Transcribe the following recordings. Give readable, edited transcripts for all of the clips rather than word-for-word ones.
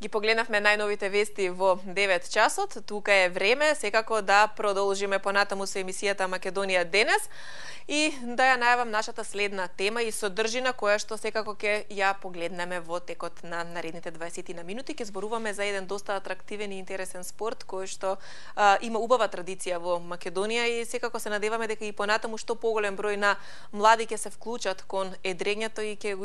Ги погледнавме најновите вести во 9 часот. Тука е време секако да продолжиме понатаму со емисијата Македонија денес и да ја најавам нашата следна тема и содржина која што секако ќе ја погледнеме во текот на наредните 20 на минути. Ќе зборуваме за еден доста атрактивен и интересен спорт кој што има убава традиција во Македонија и секако се надеваме дека и понатаму што поголем број на млади ќе се вклучат кон едрењето и ќе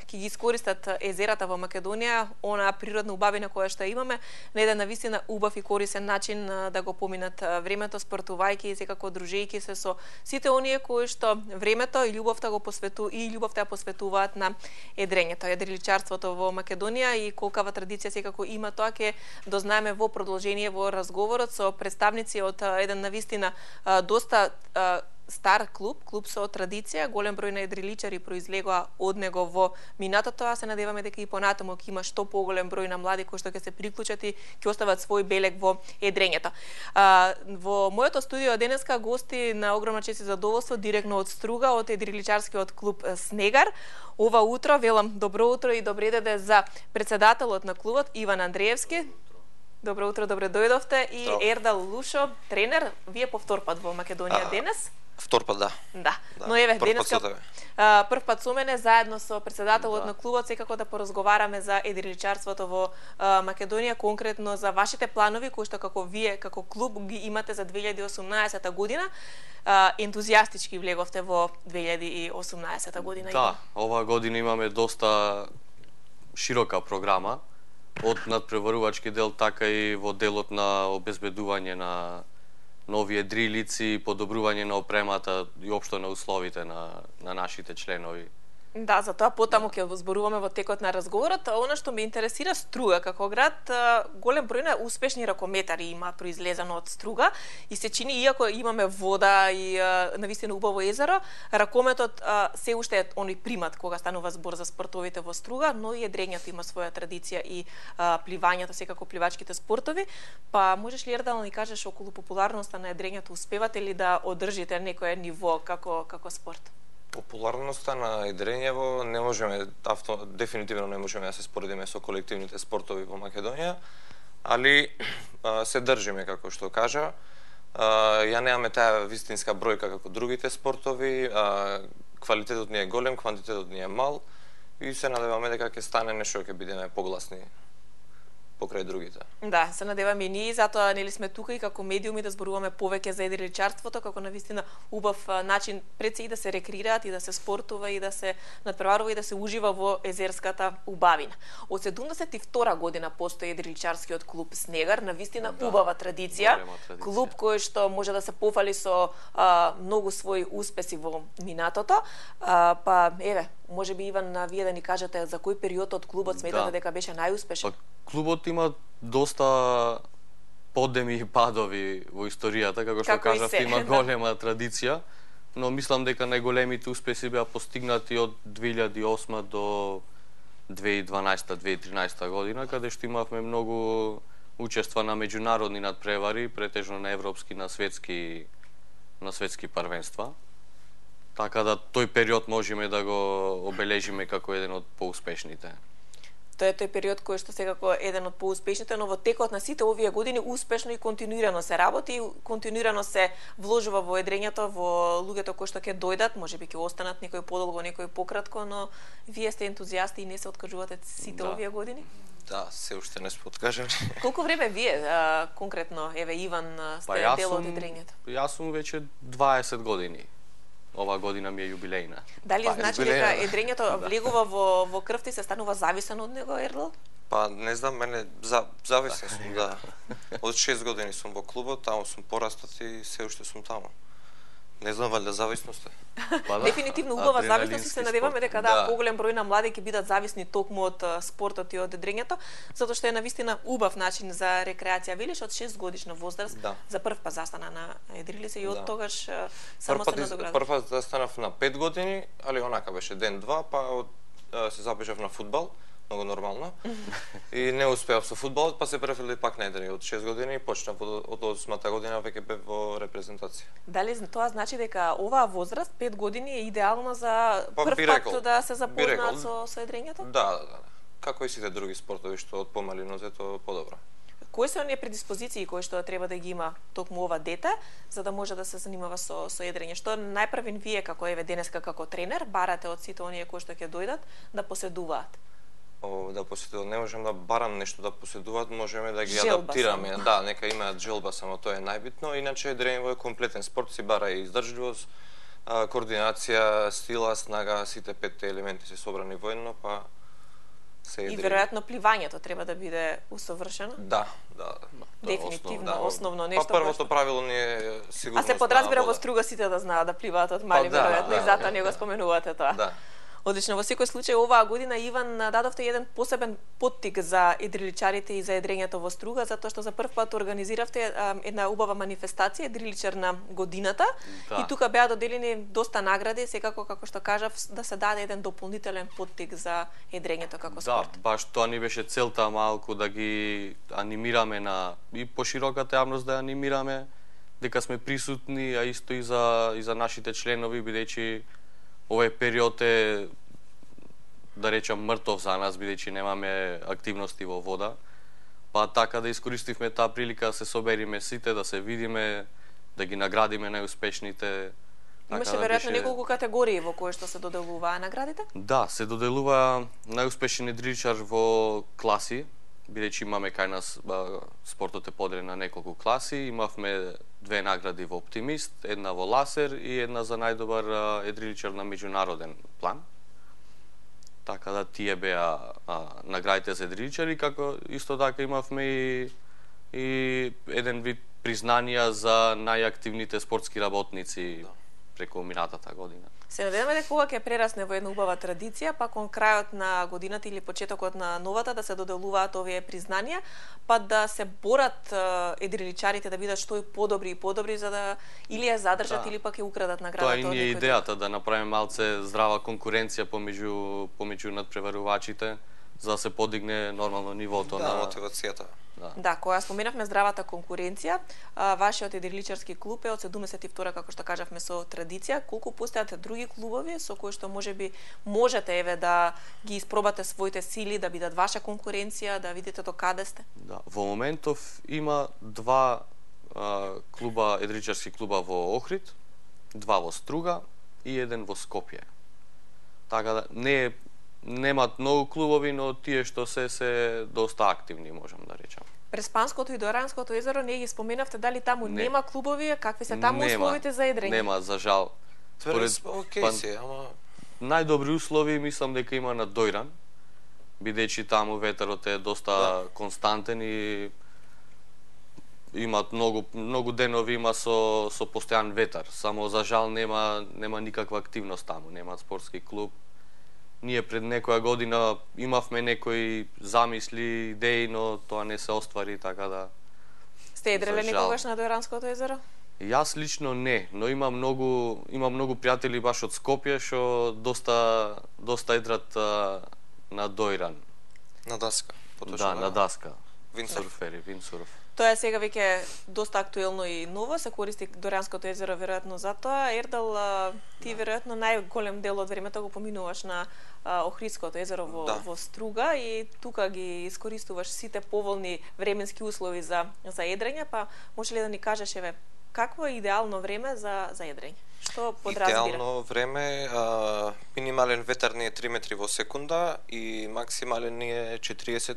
ги искористат езерата во Македонија, она природна убавина која што имаме, на еден навистина убав и корисен начин да го поминат времето, спортувајќи и секако дружејќи се со сите оние кои што времето и љубовта ја посветуваат на едрењето, едриличарството во Македонија и колкава традиција секако има тоа ќе дознаеме во продолжение во разговорот со представници од еден навистина доста стар клуб со традиција, голем број на едриличари произлегоа од него во минатото, а се надеваме дека и понатаму ќе има што поголем број на млади кои што ќе се приклучат и ќе остават свој белег во едрењето. Во моето студио денеска гости на огромна чест и задоволство директно од Струга, од едриличарскиот клуб Снегар. Ова утро велам добро утро и добре дојде за председателот на клубот Иван Андреевски. Добро утро, добре дојдовте и Ердал Лушо, тренер. Вие по втор пат во Македонија денес. Втор пат, да. Да. Но еве денеска прв пат со мене заедно со председателот на клубот секако да поразговараме за едриличарството во Македонија, конкретно за вашите планови кои што како вие како клуб ги имате за 2018 година. Ентузијастички влеговте во 2018 година. Да, оваа година имаме доста широка програма од надпреварувачки дел, така и во делот на обезбедување на нови едрилици, подобрување на опремата и општо на условите на нашите членови. Да, за тоа потаму ќе зборуваме во текот на разговорот. Она што ме интересира, Струга како град, голем број на успешни ракометари има произлезано од Струга и се чини, иако имаме вода и навистина убаво езеро, ракометот се уште е оној примат кога станува збор за спортовите во Струга, но и едрењето има своја традиција и пливањето, секако пливачките спортови. Па можеш ли Ердал да ни кажеш околу популарноста на едрењето, успевате ли да одржите некое ниво како спорт? Популарноста на едрењево не можеме, дефинитивно не можеме да се споредиме со колективните спортови во Македонија, али се држиме, како што кажа. Ја немаме таа вистинска бројка како другите спортови, квалитетот ни е голем, квантитетот ни е мал и се надеваме дека ќе стане нешто, ќе бидеме погласни покрај другите. Да, се надеваме и ние, затоа нели сме тука и како медиуми да зборуваме повеќе за едриличарството како навистина убав начин пред се и да се рекреираат и да се спортува и да се надпреварува и да се ужива во езерската убавина. Од 72 година постои едриличарскиот клуб Снегар, навистина убава традиција, клуб кој што може да се пофали со многу своји успеси во минатото. Па еве, може би Иван, вие да ни кажете за кој период од клубот сметате дека беше најуспешен? Клубот има доста подеми и падови во историјата, како што кажавте, има голема традиција, но мислам дека најголемите успеси беа постигнати од 2008 до 2012-2013 година, каде што имавме многу учества на меѓународни надпревари, претежно на европски, на светски првенства. Така да тој период можеме да го обележиме како еден од поуспешните. Тоа е тој период кој што секако еден од поуспешните, но во текот на сите овие години успешно и континуирано се работи и континуирано се вложува во едрењето, во луѓето кои што ќе дојдат, можеби ќе останат некој подолго, некој пократко, но вие сте ентузијасти и не се откажувате сите овие години? Да, се уште не се откажем. Колку време вие конкретно, еве Иван, сте дел од едрењето? Јас сум веќе 20 години. Ова година ми е јубилејна. Дали значи дека едрењето влегува во крвта и се станува зависен од него, Ердал? Па не знам, мене зависен сум, да. Од 6 години сум во клубот, таму сум порастат и се уште сум таму. Не знам, валјда зависност е. Дефинитивно убава зависност и се надеваме дека поголем број на млади ќе бидат зависни токму од спортот и од едрењето, затоа што е навистина убав начин за рекреација. Велиш од 6 годишна возраст, за прв пат застана на едрилица и од тогаш само се надоградува. Прв пат застанав на 5 години, али онака беше ден-два, па се забежав на фудбал. Многу нормално. И не успеав со фудбалот, па се префрлив пак на едрење од 6 години и почнав од 8-та година веќе бев во репрезентација. Дали тоа значи дека оваа возраст 5 години е идеална за прв пат да се запознаат со едрењето? Да. како и сите други спортови што од помали нозе, тоа подобро. Кои се оние предиспозиции кои што треба да ги има токму ова дете, за да може да се занимава со едрење? Што најпрвин вие како денеска како тренер барате од сите оние кои што ќе дојдат да поседуваат? Да поседуваат, не можам да барам нешто да поседуваат, можеме да ги Желба адаптираме. само. Да, нека имаат желба, само тоа е најбитно. Иначе едрењево е комплетен спорт, си бара и издржливост, координација, сила, снага, сите 5 елементи се собрани воедно, па се едрење. И веројатно пливањето треба да биде усовршено? Да. Дефинитивно, основно нешто. Па првото правило ни е сигурност. А се подразбира на во вода. струга сите да знаат да пливаат од мали, веројатно, и затоа не го споменувате тоа. Да. Одлично, во секој случај оваа година Иван дадовте еден посебен поттик за едриличарите и за едрењето во струга, затоа што за прв пат организиравте една убава манифестација, едриличар на годината, Да. и тука беа доделени доста награди, секако како што кажав, да се даде еден дополнителен поттик за едрењето како спорт. Да, баш тоа ни беше целта, малку да ги анимираме и пошироката јавност да ја анимираме, дека сме присутни, а исто и за нашите членови, бидејќи овој период е, да речам, мртов за нас, бидејќи немаме активности во вода. Па така да искористивме таа прилика да се собериме сите, да се видиме, да ги наградиме најуспешните. Имаше веројатно неколку категории во кои што се доделуваа наградите? Да, се доделува најуспешен едриличар во класи, бидејќи имаме кај нас спортот е поделен на неколку класи. Имавме 2 награди во Оптимист, една во Ласер и една за најдобар едриличар на меѓународен план. Така да тие беа наградите за едриличари, како исто така имавме и еден вид признанија за најактивните спортски работници преку минатата година. Се надеваме дека кога ќе прерасне во една убава традиција, па кон крајот на годината или почетокот на новата да се доделуваат овие признанија, па да се борат едриличарите да бидат што и подобри, за да или ја задржат или пак ја украдат наградата. Тоа и ни е идејата, да направиме малце здрава конкуренција помеѓу надпреварувачите, за да се подигне нормално нивото на мотивацијата. Да, кога споменавме здравата конкуренција, вашиот едриличарски клуб е од 72 како што кажавме со традиција. Колку постојат други клубови со кои што можеби можете да ги испробате своите сили, да бидат ваша конкуренција, да видите до каде сте? Да, во моментов има 2 клуба, едриличарски клуба во Охрид, 2 во Струга и 1 во Скопје. Така да немаат многу клубови, но тие што се доста активни, можам да речам. Преспанското и Доранското езеро не ги споменавте, дали таму нема клубови, какви се таму условите за едрење? Нема, за жал. Окей се, ама најдобри услови мислам дека има на Дојран, бидејќи таму ветерот е доста константен и имаат многу денови има со постојан ветер. Само за жал нема никаква активност таму, нема спортски клуб. Ние пред некоја година имавме некои замисли, идеи, но тоа не се оствари, така да... Сте едреле некогаш на Дојранското езеро? Јас лично не, но имам многу пријатели баш од Скопје што доста едрат на Дојран. На даска, поточно. Да, на даска. Виндсурфери, виндсурф. Тоа е сега веќе доста актуелно и ново, се користи Дојранското езеро веројатно за тоа. Ердал, ти веројатно најголем дел од времето го поминуваш на Охридското езеро во Струга и тука ги искористуваш сите поволни временски услови за едрење, па може ли да ни кажеш какво е идеално време за едрење? Што подразбира? Идеално време, минимален ветер ни е 3 метри во секунда и максимален ни е 40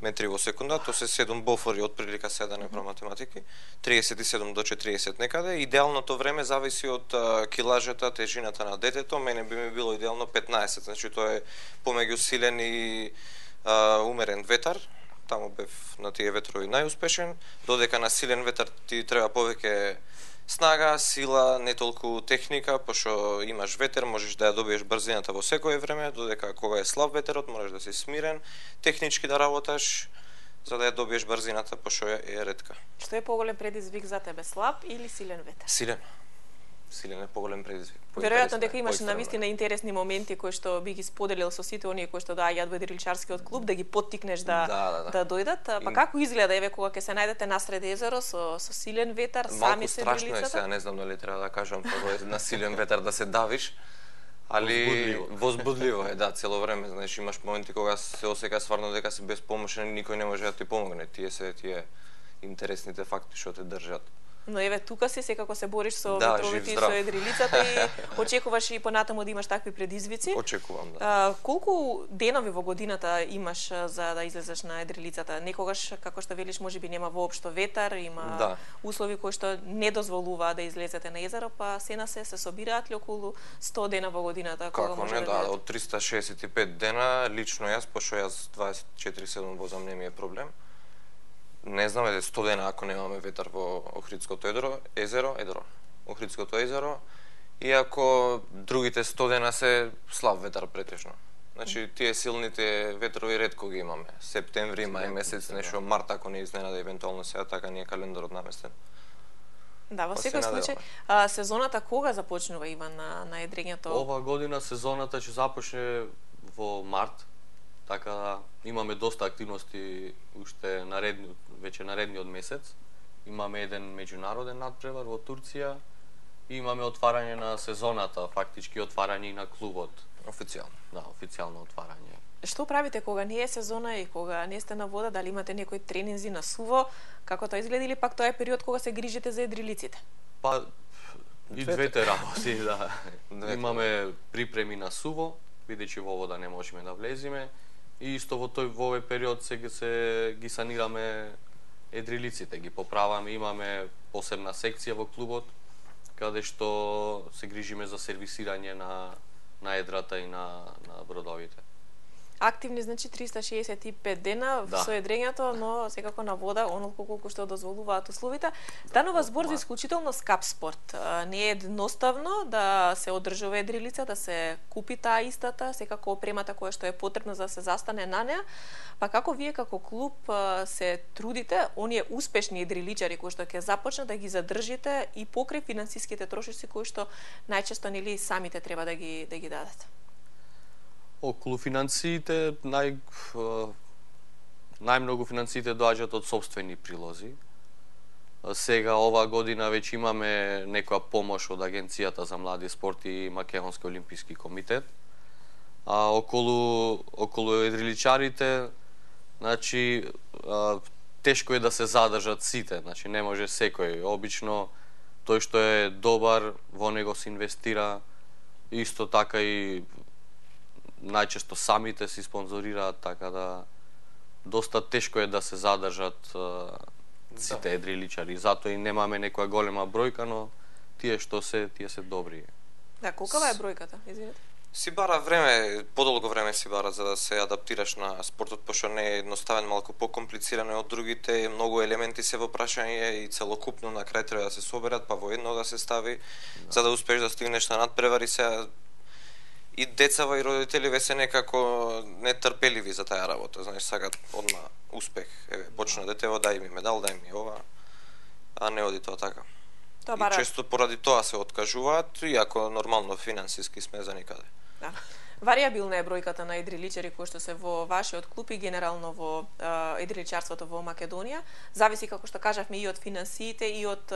метри во секунда, тоа се 7 бофори, од прилика се да не про математики, 37 до 40 некаде. Идеалното време зависи од килажата, тежината на детето. Мене би ми било идеално 15, значи тоа е помеѓу силен и умерен ветар. Таму бев на тие ветрови најуспешен, додека на силен ветар ти треба повеќе снага, сила, не толку техника, пошто имаш ветер, можеш да ја добиеш брзината во секое време, додека кога е слаб ветерот, можеш да си смирен, технички да работаш, за да ја добиеш брзината, пошто е ретка. Што е поголем предизвик за тебе, слаб или силен ветер? Силен е поголем предизвик. Веројатно дека имаш навистина интересни моменти кои што би ги споделил со сите оние кои што доаѓаат во едриличарскиот клуб, да ги поттикнеш да дојдат. Па како изгледа кога ќе се најдете насред езеро со силен ветар, сами се едрилицата? Малку страшно е сега, не знам дали треба да кажам, кога е на силен ветар да се давиш, Али возбудливо е, да, цело време, знаеш, имаш моменти кога се осека стварно дека си безпомошен, никој не може да ти помогне. Тие се тие интересните факти што те држат. Но еве тука си секако се бориш со Да, ветровите и жив-здрав. со едрилицата и очекуваш и понатаму да имаш такви предизвици. Очекувам, да. Колку денови во годината имаш за да излезеш на едрилицата? Некогаш, како што велиш, можеби нема воопшто ветар, има Да. услови кои што не дозволуваат да излезете на езеро, па сена се собираат ли околу 100 дена во годината кога Како може не, да да, бидете? од 365 дена, лично јас, пошто јас 24/7 возам, не ми е проблем. Не знам, 100 дена ако немаме ветар во Охридското езеро, Охридското езеро, иако другите 100 дена се слаб ветар претежно. Значи, тие силните ветрови ретко ги имаме. Септември, мај месец, нешто март, ако не изненада, евентуално сега така ни е календарот наместен. Да, во Па секој се случај, надеваме. сезоната кога започнува, Иван, на едрењето? Ова година сезоната ќе започне во март, така да имаме доста активности уште веќе наредниот месец. Имаме еден меѓународен надпревар во Турција и имаме отварање на сезоната, фактички отварање и на клубот. Официјално. Да, официјално отварање. Што правите кога не е сезона и кога не сте на вода? Дали имате некои тренинзи на суво? Како тоа изгледа или пак тоа е период кога се грижите за едрилиците? Па и двете работи, да. Двете. Имаме припреми на суво, бидејќи во вода не можеме да влеземе, и исто во овој период се ги санираме едрилиците, ги поправаме, имаме посебна секција во клубот каде што се грижиме за сервисирање на едрата и на бродовите. Активни, значи 365 дена Да. со едрењето, но секако на вода, онолку колку што дозволуваат условите. Станува збор за исклучително скап спорт. Не е едноставно да се одржува едрилица, да се купи таа истата, секако опремата која што е потребна за да се застане на неа. Па како вие како клуб се трудите оние успешни едриличари кои што ќе започнат да ги задржите и покрај финансиските трошоци кои што најчесто нели самите треба да ги дадат? Околу финансиите, најмногу финансиите доаѓаат од сопствени прилози. Сега, оваа година, веќе имаме некоја помош од Агенцијата за млади спорт и Македонски олимписки комитет. А околу едриличарите, значи, тешко е да се задржат сите, значи не може секој. Обично, тој што е добар, во него се инвестира, исто така и најчесто самите се спонзорираат, така да доста тешко е да се задржат сите едриличари. Затоа и немаме некоја голема бројка, но тие што се добри. Да, колкава е бројката? Извинете. Си бара време, подолго време си бара за да се адаптираш на спортот, пошто не е едноставен, малку покомплицирано од другите, многу елементи се во прашање и целокупно на крај треба да се соберат, па во едно да се стави, за да успееш да стигнеш на надпревари. Сега и децава и родители ве се некако нетрпеливи за таа работа, знаеш, сакат одма успех. Еве, почна детево, дај ми медал, дај ми ова, а не оди тоа така. Тоа И бара. често поради тоа се откажуваат, иако нормално финансиски сме за никаде. Да. Варијабилна е бројката на едриличари кои што се во вашиот клуб и генерално во едриличарството во Македонија. Зависи, како што кажавме, и од финансиите и од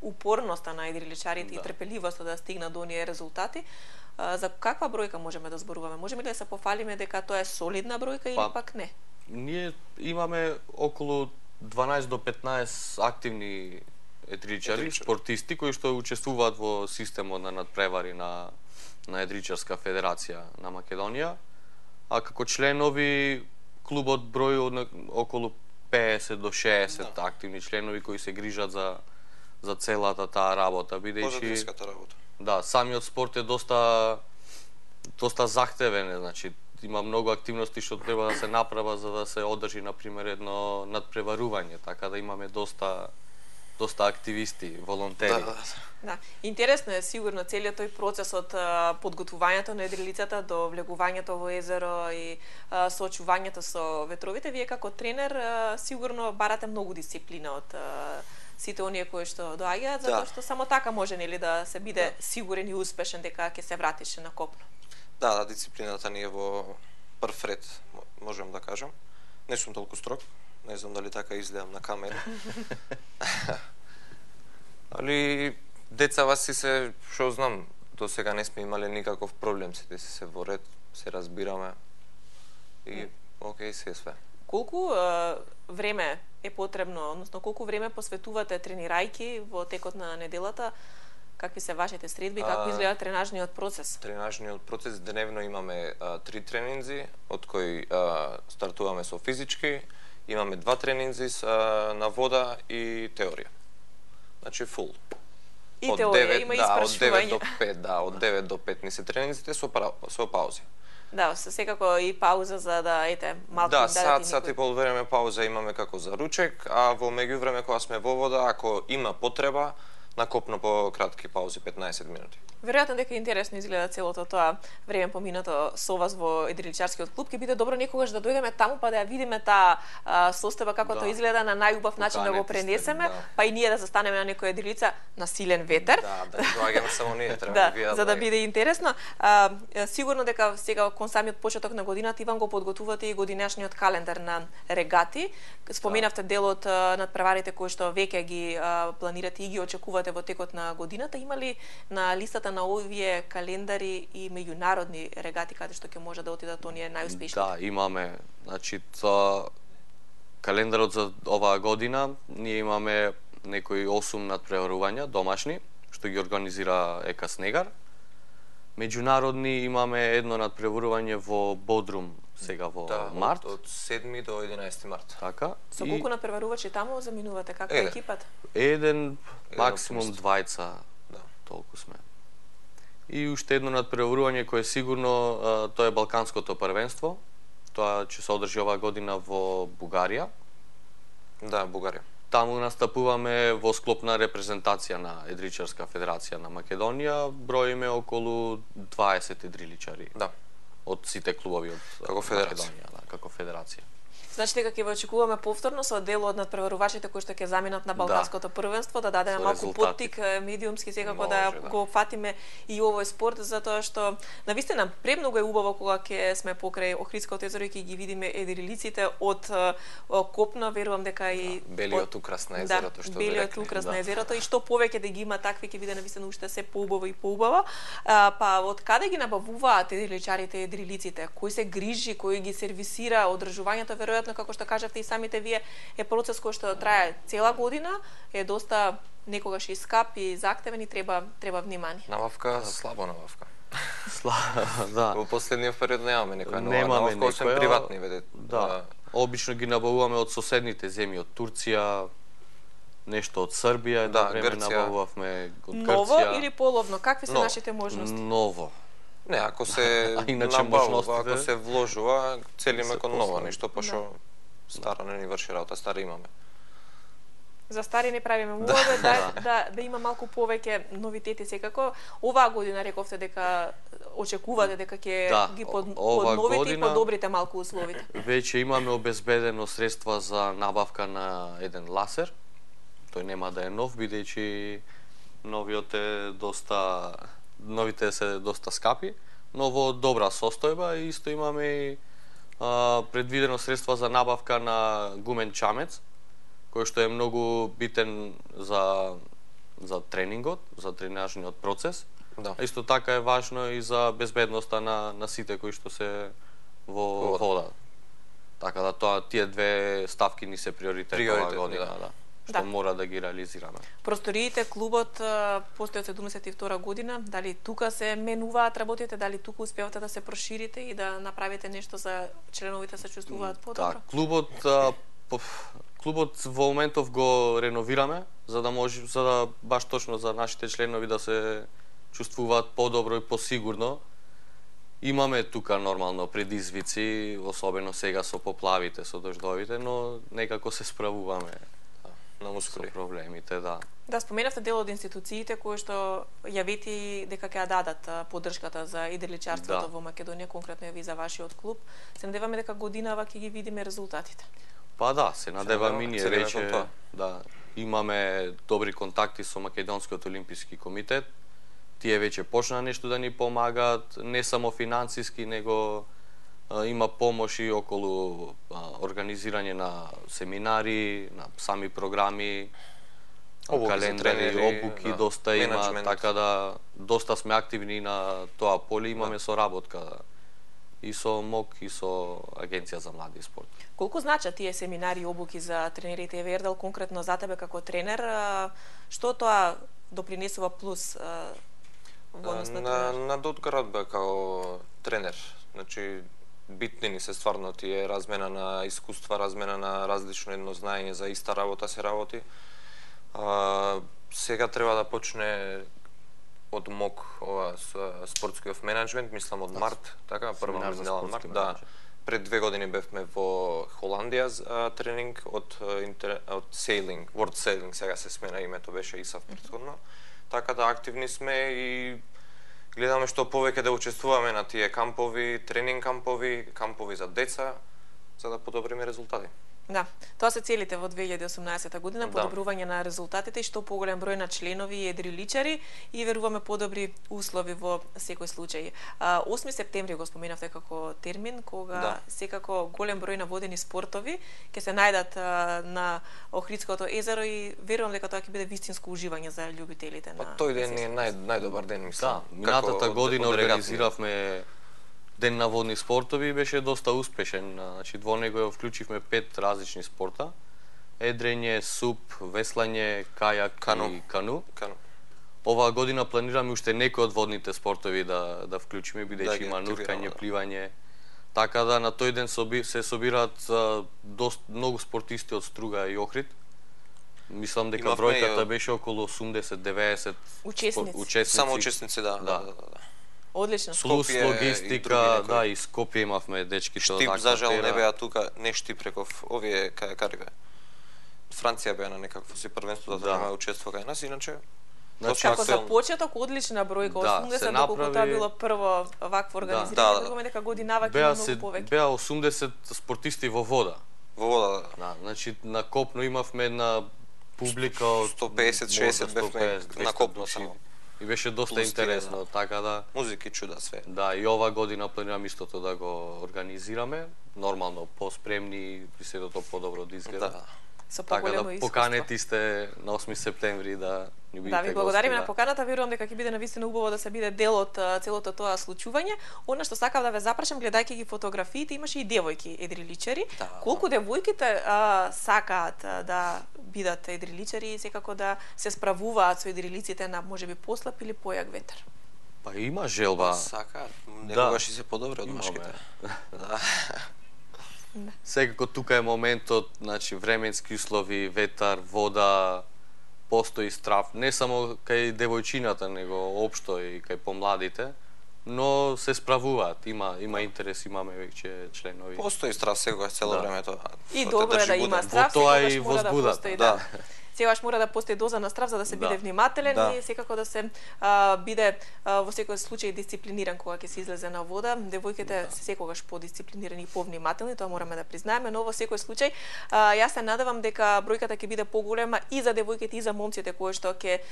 упорноста на едриличарите и трпеливоста да стигнат до оние резултати. За каква бројка можеме да зборуваме? Можеме ли да се пофалиме дека тоа е солидна бројка или пак не? Ние имаме околу 12 до 15 активни едриличари, спортисти кои што учествуваат во системот на надпревари на Едриличарска федерација на Македонија, а како членови клубот брои околу 50 до 60 активни членови кои се грижат за целата таа работа, бидејќи Позадинската работа. да, самиот спорт е доста захтевен, значи има многу активности што треба да се направа за да се одржи на пример едно надпреварување, така да имаме доста активисти, волонтери. Да, интересно е сигурно целиот тој процес од подготвувањето на едрилицата до влегувањето во езеро и соочувањето со ветровите. Вие како тренер сигурно барате многу дисциплина од сите оние кои што доаѓаат, затоа што само така може нели да се биде сигурен и успешен дека ќе се вратиш на копно. Да, дисциплината ни е во прв ред, можам да кажам. Не сум толку строг, не знам дали така изгледам на камера. Али децава си се, што знам, до сега не сме имале никаков проблем, сите се во ред, се разбираме и окей, се е све. Колку време е потребно, односно колку време посветувате тренирајки во текот на неделата? Какви се вашите средби, како изгледа тренажниот процес? Тренажниот процес дневно имаме 3 тренинзи, од кои стартуваме со физички, имаме 2 тренинзи на вода и теорија. Значи фул. И теорија, има испрашување. Од 9 до 5, да, од 9 до 5 ни се тренинзите со паузи. Да, секако и пауза за да малку да сат и пол време пауза имаме како за ручек, а во меѓувреме кога сме во вода, ако има потреба, на копно по кратки паузи 15 минути. Веројатно дека интересно изгледа целото тоа време поминато со вас во едриличарскиот клуб. Ќе биде добро некогаш да дојдеме таму па да ја видиме таа состојба како тоа изгледа на најубав начин да го пренесеме, па и ние да застанеме на некоја едрилица на силен ветер. Да доаѓаме само ние, треба да видат. За да биде интересно. Сигурно дека сега кон самиот почеток на годината Иван го подготвувате и годинешниот календар на регати. Споменавте дел од надпреварите кои што веќе ги планирате и ги очекувате во текот на годината. Има ли на листата на овие календари и меѓународни регати каде што ќе може да отидат оние најуспешни? Да, имаме. Значи, календарот за оваа година, ние имаме некои 8 надпреварувања домашни, што ги организира ЕКА Снегар. Меѓународни имаме едно надпреварување во Бодрум сега во март. Од 7 до 11 март. Така. Со колку надпреварувачи таму заминувате? Каква е екипата? Еден, максимум двајца. Да. Толку сме. И уште едно надпреварување кое сигурно тоа е Балканското првенство. Тоа ќе се одржи оваа година во Бугарија. Да, Бугарија. Таму настапуваме во склоп на репрезентација на Едриличарска федерација на Македонија. Броиме околу 20 едриличари. Да. Од сите клубови од Македонија, да, како федерација. Значи дека ќе ве очекуваме повторно со дел од надпреварувачите кои што ќе заминат на Балканското првенство, да дадеме малку поттик медиумски секако да го фатиме и овој спорт, затоа што навистина премногу е убаво кога ќе сме покрај Охридското езеро и ќе ги видиме едрилиците од копно, верувам дека и белиот украс на езерото, што белиот украс на езерото и што повеќе да ги има такви ќе биде навистина уште се поубаво и поубаво. Па од каде ги набавуваат едриличарите едрилиците? Кој се грижи, кој ги сервисира одржувањето? Веројатно, како што кажавте и самите вие, е процес кој што трае цела година, е доста некогаш и скап и заактевен и треба внимание. Набавка, слабо набавка. Да. Во последниот период немаме некоја нова набавка, освен приватни веде. Да. Обично ги набавуваме од соседните земји, од Турција, нешто од Србија, да, време набавувавме од Грција. Ново или половно? Какви се нашите можности? Ново. Не, ако се набавува, ако се вложува, целиме кон ново нешто, пошто старо не ни врши работа, стари имаме. За стари не правиме муаве, да има малку повеќе новитети секако. Оваа година рековте дека очекувате дека ќе ги подновите и подобрите малку условите. Веќе имаме обезбедено средства за набавка на еден ласер. Тој нема да е нов, бидејќи новите се доста скапи, но во добра состојба и исто имаме и предвидено средства за набавка на гумен чамец, кој што е многу битен за тренингот, за тренажниот процес. Да. Исто така е важно и за безбедноста на сите кои што се во вода. Така да тие две ставки ни се приоритет оваа година, да. Што мора да ги реализираме. Просториите, клубот постои од 72 година, дали тука се менуваат работите, дали тука успевате да се проширите и да направите нешто за членовите се чувствуваат подобро? Да, клубот во моментов го реновираме, за да баш точно за нашите членови да се чувствуваат подобро и посигурно. Имаме тука нормално предизвици, особено сега со поплавите, со дождовите, но некако се справуваме. Со проблемите, да. Да, споменавте дел од институциите кои што ја вети дека ќе ја дадат поддршката за едриличарството во Македонија, конкретно и за вашиот клуб. Се надеваме дека годинава ќе ги видиме резултатите. Па да, се надеваме ние веќе. Да, имаме добри контакти со Македонскиот олимписки комитет. Тие веќе почнаа нешто да ни помагаат, не само финансиски, него има помош и околу организирање на семинари, на сами програми. Обуки за календари, тренери, обуки да, доста има, менеджмент. така да доста сме активни на тоа поле, имаме соработка и со МОК и со Агенција за млади и спорт. Колку значат тие семинари и обуки за тренерите? Вердал конкретно за тебе како тренер, што тоа допринесува плюс во однос на тренер? На надградба као тренер. Значи, битни ни се стварно тие размена на искуства, размена на различно едно знаење за иста работа се работи. Сега треба да почне од МОК, ова спортскиот менеджмент, мислам од март, така, прва недела од март, да. Пред 2 години бевме во Холандија за тренинг од Sailing, World Sailing, сега се смена името, беше ИСАФ претходно. Така да активни сме и гледаме што повеќе да учествуваме на тие кампови, тренинг кампови, кампови за деца, за да подобриме резултати. Да, тоа се целите во 2018 година, подобрување на резултатите и што поголем број на членови и едриличари и веруваме подобри услови во секој случај. 8 септември го споменавте како термин, кога секако голем број на водени спортови ќе се најдат на Охридското езеро и верувам дека тоа ќе биде вистинско уживање за љубителите на. Тој ден е најдобар ден, мислам. Да, минатата година организиравме Ден на водни спортови, беше доста успешен. Значи, во него ја вклучивме 5 различни спорта: едрење, суп, веслање, кајак и кану. Оваа година планираме уште некои од водните спортови да вклучиме, бидејќи има нуркање, пливање. Така да на тој ден се собираат многу спортисти од Струга и Охрид. Мислам дека бројката беше околу 80-90 учесници. Само учесници, да. Одлично. Плюс логистика, да, и Скопје имавме дечките од Штип, за жал, не беа тука, не Штипреков, овие кај беа. Франција беа на некакво си првенство да нема учество кај нас, иначе како за почеток одлична бројка, 80, доколку тоа било прво вакво организирање, веруваме дека годинава ќе има многу повеќе. Беа 80 спортисти во вода. Во вода, да. Значи на копно имавме една публика од 150-60 бевме на копно само. И беше доста интересно, така да... Музики, чуда, све. Да, и ова година планирам истото да го организираме, нормално, поспремни, при сето подобро да изгледа. Да. Со така да поканети сте на 8 септември да ни бидете гости. Да, ви благодариме на поканата, верувам дека ќе биде навистина убаво да се биде дел од целото тоа случување. Она што сакав да ве запрашам, гледајќи ги фотографиите, имаше и девојки едриличари. Да. Колку девојките сакаат да бидат едриличари и секако да се справуваат со едрилиците на можеби послаб или појак ветер? Па има желба. Сакаат, некогаш и се подобри од машките. Да. Секако тука е моментот, значи временски услови, ветар, вода, постои страв, не само кај девојчината, него општо и кај помладите, но се справуваат, има интерес, имаме веќе членови. Постои страв секогаш цело времето. И добро е да има страв, секогаш мора да постои, да. Секогаш мора да постои доза на страв за да се биде внимателен и секако да се биде во секој случај дисциплиниран кога ќе се излезе на вода. Девојките се секогаш подисциплинирани и повнимателни, тоа мораме да признаеме, но во секој случај јас се надевам дека бројката ќе биде поголема и за девојките и за момците кои што ќе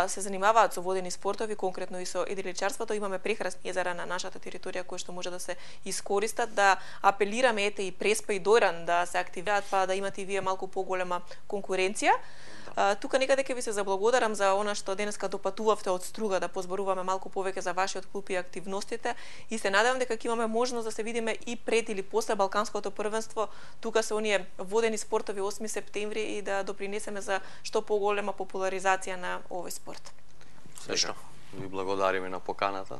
се занимаваат со водени спортови, конкретно и со едриличарството. Имаме прекрасни езера на нашата територија кои што може да се искористат, да апелираме ете и Преспа и Дојран да се активираат, па да имате и вие малку поголема конкуренција. Тука некаде ќе ви се заблагодарам за она што денеска допатувавте од Струга, да позборуваме малку повеќе за вашиот клуб и активностите и се надевам дека ќе имаме можност да се видиме и пред или после Балканското првенство. Тука се оние водени спортови 8 септември и да допринесеме за што поголема популаризација на овој спорт. Сечно. Ви благодариме на поканата.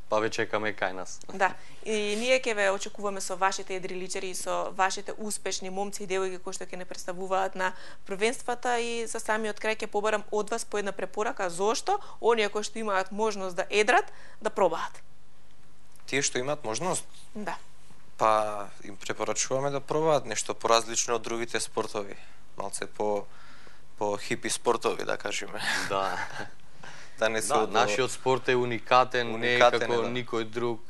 Па ве чекаме кај нас. Да, и ние ќе ве очекуваме со вашите едриличари и со вашите успешни момци и девојки кои што ќе не представуваат на првенствата и за самиот крај ќе побарам од вас по една препорака зошто оние кои што имаат можност да едрат, да пробаат. Тие што имаат можност? Да. Па им препорачуваме да пробаат нешто поразлично од другите спортови. Малце по хипи спортови, да кажеме. Да. Да не се нашиот спорт е уникатен, не е како никој друг.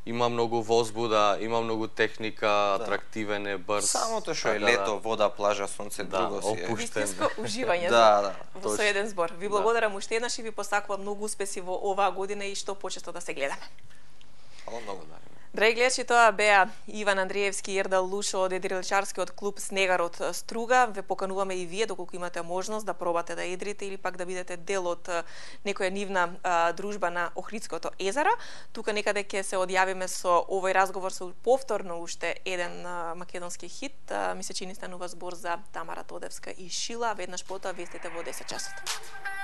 Има многу возбуда, има многу техника, атрактивен е, брз. Самото што е лето, вода, плажа, сонце, друго си е. Вистинско уживање во со еден збор. Ви благодарам уште еднаш и ви посакувам многу успеси во оваа година и што почесто да се гледаме. Ало, многу. Драги гледачи, тоа беа Иван Андриевски и Ердал Лушо од едрилчарскиот клуб Снегар од Струга. Ве покануваме и вие, доколку имате можност да пробате да едрите или пак да бидете дел од некоја нивна дружба на Охридското езеро. Тука некаде ќе се одјавиме со овој разговор со повторно уште еден македонски хит. Ми се чини станува збор за Тамара Тодевска и Шила. Веднаш потоа вестите во 10 часот.